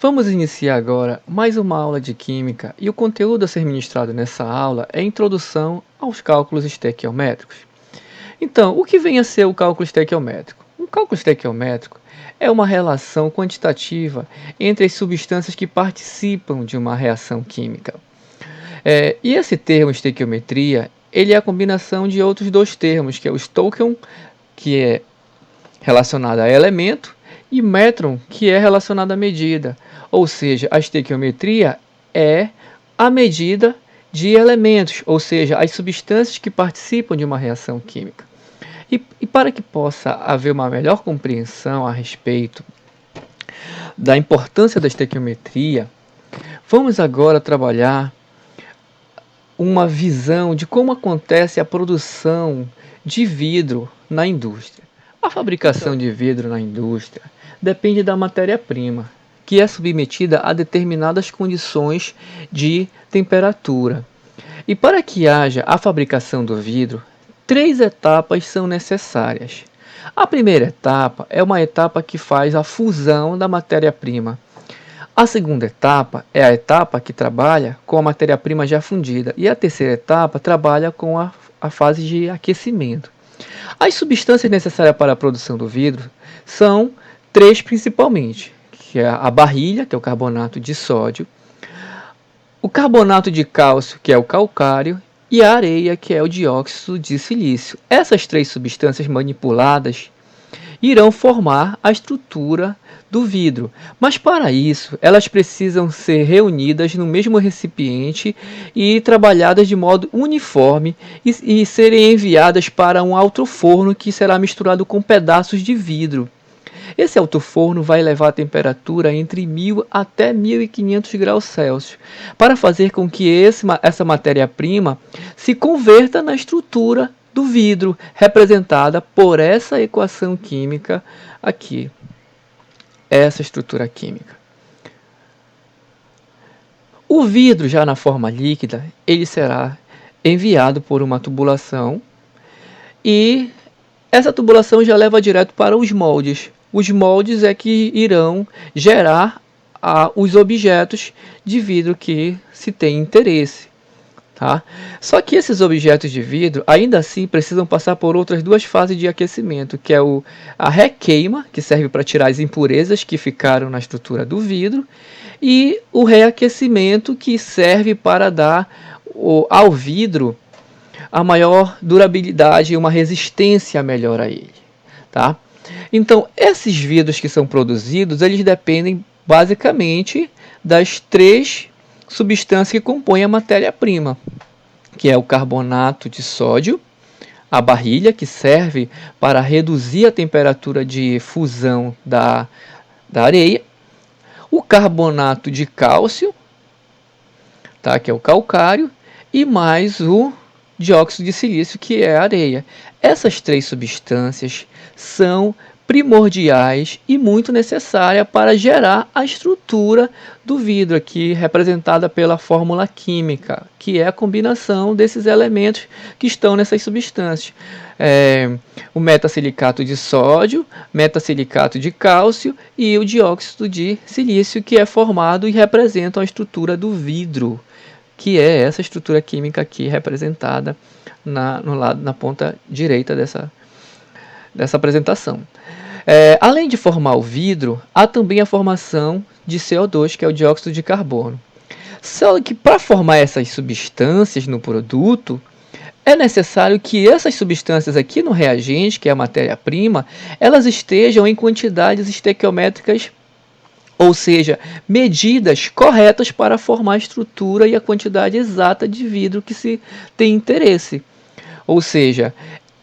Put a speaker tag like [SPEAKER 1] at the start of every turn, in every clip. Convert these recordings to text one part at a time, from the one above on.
[SPEAKER 1] Vamos iniciar agora mais uma aula de Química e o conteúdo a ser ministrado nessa aula é a introdução aos cálculos estequiométricos. Então, o que vem a ser o cálculo estequiométrico? Um cálculo estequiométrico é uma relação quantitativa entre as substâncias que participam de uma reação química. E esse termo estequiometria, ele é a combinação de outros dois termos, que é o stoichio, que é relacionado a elemento, e metron, que é relacionado à medida. Ou seja, a estequiometria é a medida de elementos, ou seja, as substâncias que participam de uma reação química. E para que possa haver uma melhor compreensão a respeito da importância da estequiometria, vamos agora trabalhar uma visão de como acontece a produção de vidro na indústria. A fabricação de vidro na indústria depende da matéria-prima, que é submetida a determinadas condições de temperatura. E para que haja a fabricação do vidro, 3 etapas são necessárias. A primeira etapa é uma etapa que faz a fusão da matéria-prima. A segunda etapa é a etapa que trabalha com a matéria-prima já fundida. E a terceira etapa trabalha com a fase de aquecimento. As substâncias necessárias para a produção do vidro são 3 principalmente, que é a barrilha, que é o carbonato de sódio, o carbonato de cálcio, que é o calcário, e a areia, que é o dióxido de silício. Essas 3 substâncias manipuladas irão formar a estrutura do vidro. Mas para isso, elas precisam ser reunidas no mesmo recipiente e trabalhadas de modo uniforme e serem enviadas para um alto forno que será misturado com pedaços de vidro. Esse alto forno vai levar a temperatura entre 1000 até 1500 graus Celsius, para fazer com que essa matéria-prima se converta na estrutura do vidro, representada por essa equação química aqui. Essa estrutura química. O vidro, já na forma líquida, ele será enviado por uma tubulação e essa tubulação já leva direto para os moldes. Os moldes é que irão gerar os objetos de vidro que se tem interesse. Tá? Só que esses objetos de vidro, ainda assim, precisam passar por outras 2 fases de aquecimento, que é a requeima, que serve para tirar as impurezas que ficaram na estrutura do vidro, e o reaquecimento, que serve para dar ao vidro a maior durabilidade e uma resistência melhor a ele. Tá? Então, esses vidros que são produzidos, eles dependem basicamente das 3 substâncias que compõem a matéria-prima, que é o carbonato de sódio, a barrilha, que serve para reduzir a temperatura de fusão da areia, o carbonato de cálcio, tá, que é o calcário, e mais o dióxido de silício, que é a areia. Essas 3 substâncias são primordiais e muito necessária para gerar a estrutura do vidro, aqui representada pela fórmula química, que é a combinação desses elementos que estão nessas substâncias. O metasilicato de sódio, metasilicato de cálcio e o dióxido de silício, que é formado e representam a estrutura do vidro, que é essa estrutura química aqui representada na ponta direita dessa apresentação. Além de formar o vidro, há também a formação de CO2, que é o dióxido de carbono. Só que para formar essas substâncias no produto, é necessário que essas substâncias aqui no reagente, que é a matéria-prima, elas estejam em quantidades estequiométricas, ou seja, medidas corretas para formar a estrutura e a quantidade exata de vidro que se tem interesse. Ou seja,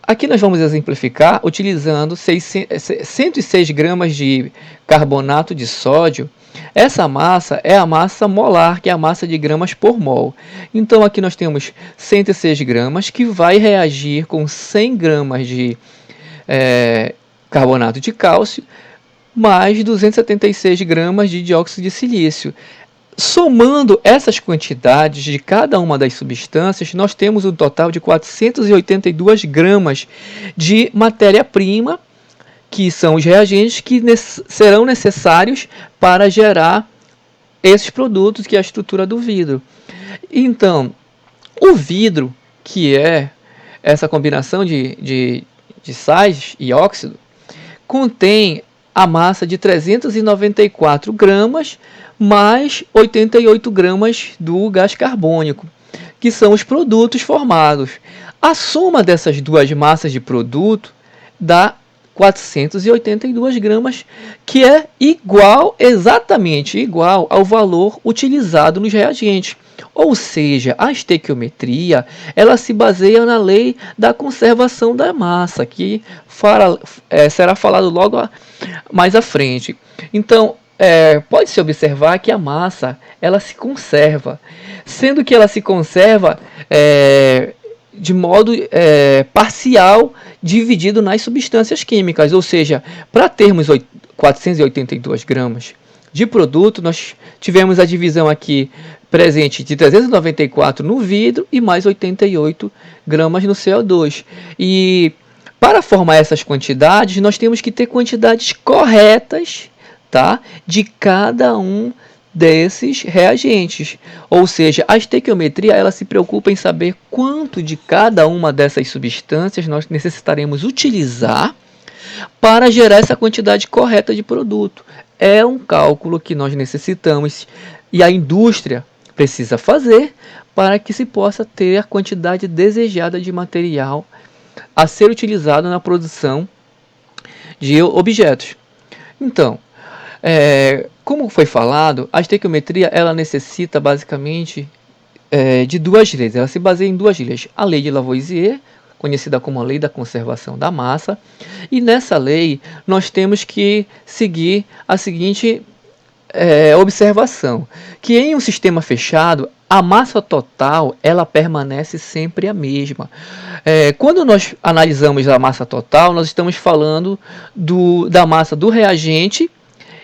[SPEAKER 1] aqui nós vamos exemplificar utilizando 106 gramas de carbonato de sódio. Essa massa é a massa molar, que é a massa de gramas por mol. Então aqui nós temos 106 gramas que vai reagir com 100 gramas de carbonato de cálcio mais 276 gramas de dióxido de silício. Somando essas quantidades de cada uma das substâncias, nós temos um total de 482 gramas de matéria-prima, que são os reagentes que serão necessários para gerar esses produtos, que é a estrutura do vidro. Então, o vidro, que é essa combinação de sais e óxido, contém a massa de 394 gramas mais 88 gramas do gás carbônico, que são os produtos formados. A soma dessas duas massas de produto dá 482 gramas, que é igual, exatamente igual ao valor utilizado nos reagentes. Ou seja, a estequiometria, ela se baseia na lei da conservação da massa, que será falado logo mais à frente. Então, pode-se observar que a massa, ela se conserva, sendo que ela se conserva de modo parcial, dividido nas substâncias químicas. Ou seja, para termos 482 gramas de produto, nós tivemos a divisão aqui presente de 394 no vidro e mais 88 gramas no CO2. E para formar essas quantidades, nós temos que ter quantidades corretas, tá, de cada um desses reagentes. Ou seja, a estequiometria, ela se preocupa em saber quanto de cada uma dessas substâncias nós necessitaremos utilizar para gerar essa quantidade correta de produto. É um cálculo que nós necessitamos e a indústria precisa fazer para que se possa ter a quantidade desejada de material a ser utilizado na produção de objetos. Então, como foi falado, a estequiometria, ela necessita basicamente de duas leis. Ela se baseia em duas leis. A lei de Lavoisier, conhecida como a lei da conservação da massa, e nessa lei nós temos que seguir a seguinte observação, que em um sistema fechado a massa total, ela permanece sempre a mesma. Quando nós analisamos a massa total, nós estamos falando da massa do reagente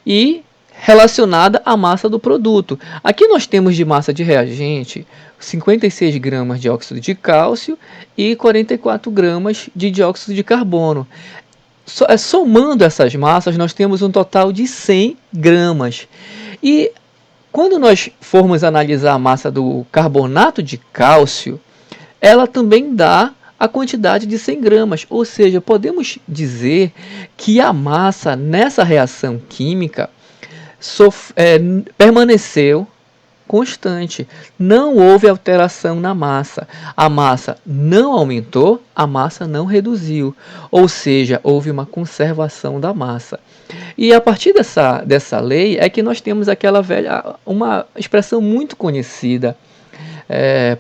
[SPEAKER 1] e relacionada à massa do produto. Aqui nós temos de massa de reagente 56 gramas de óxido de cálcio e 44 gramas de dióxido de carbono. Somando essas massas, nós temos um total de 100 gramas. E quando nós formos analisar a massa do carbonato de cálcio, ela também dá a quantidade de 100 gramas. Ou seja, podemos dizer que a massa nessa reação química permaneceu constante. Não houve alteração na massa. A massa não aumentou, a massa não reduziu. Ou seja, houve uma conservação da massa. E a partir dessa lei é que nós temos uma expressão muito conhecida,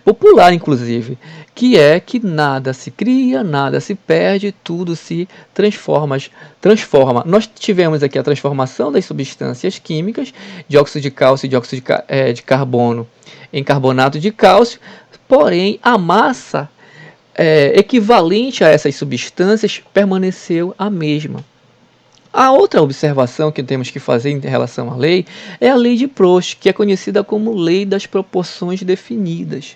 [SPEAKER 1] popular inclusive, que é que nada se cria, nada se perde, tudo se transforma. Nós tivemos aqui a transformação das substâncias químicas, dióxido de cálcio e dióxido de carbono em carbonato de cálcio, porém a massa equivalente a essas substâncias permaneceu a mesma. A outra observação que temos que fazer em relação à lei é a lei de Proust, que é conhecida como lei das proporções definidas.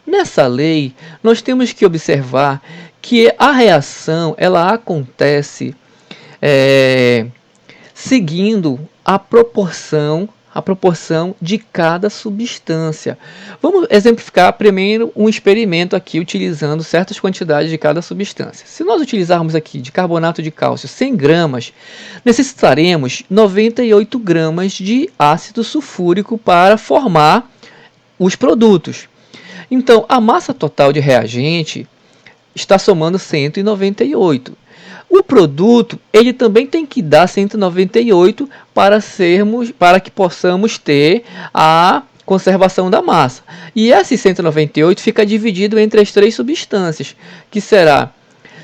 [SPEAKER 1] Nessa lei, nós temos que observar que a reação ela acontece seguindo a proporção de cada substância. Vamos exemplificar primeiro um experimento aqui utilizando certas quantidades de cada substância. Se nós utilizarmos aqui de carbonato de cálcio 100 gramas, necessitaremos 98 gramas de ácido sulfúrico para formar os produtos. Então, a massa total de reagente está somando 198. O produto, ele também tem que dar 198 para que possamos ter a conservação da massa. E esse 198 fica dividido entre as três substâncias, que será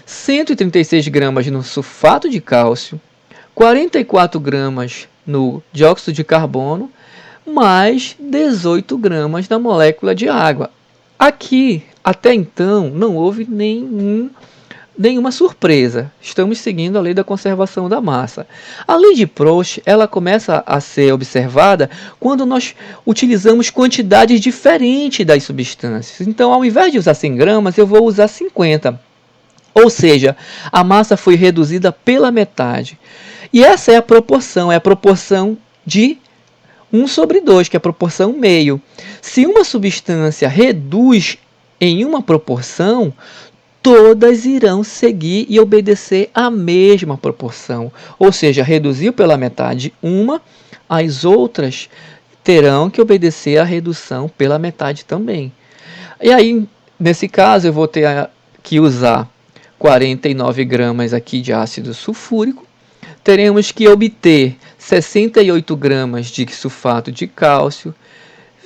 [SPEAKER 1] 136 gramas no sulfato de cálcio, 44 gramas no dióxido de carbono, mais 18 gramas na molécula de água. Aqui, até então, não houve nenhuma surpresa. Estamos seguindo a lei da conservação da massa. A lei de Proust, ela começa a ser observada quando nós utilizamos quantidades diferentes das substâncias. Então, ao invés de usar 100 gramas, eu vou usar 50. Ou seja, a massa foi reduzida pela metade. E essa é a proporção de 1/2, que é a proporção meio. Se uma substância reduz em uma proporção, todas irão seguir e obedecer à mesma proporção. Ou seja, reduziu pela metade uma, as outras terão que obedecer à redução pela metade também. E aí, nesse caso, eu vou ter que usar 49 gramas aqui de ácido sulfúrico. Teremos que obter 68 gramas de sulfato de cálcio,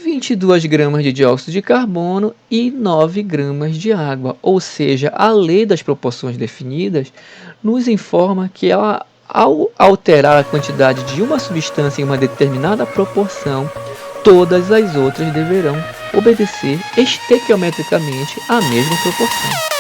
[SPEAKER 1] 22 gramas de dióxido de carbono e 9 gramas de água. Ou seja, a lei das proporções definidas nos informa que ao alterar a quantidade de uma substância em uma determinada proporção, todas as outras deverão obedecer estequiometricamente à mesma proporção.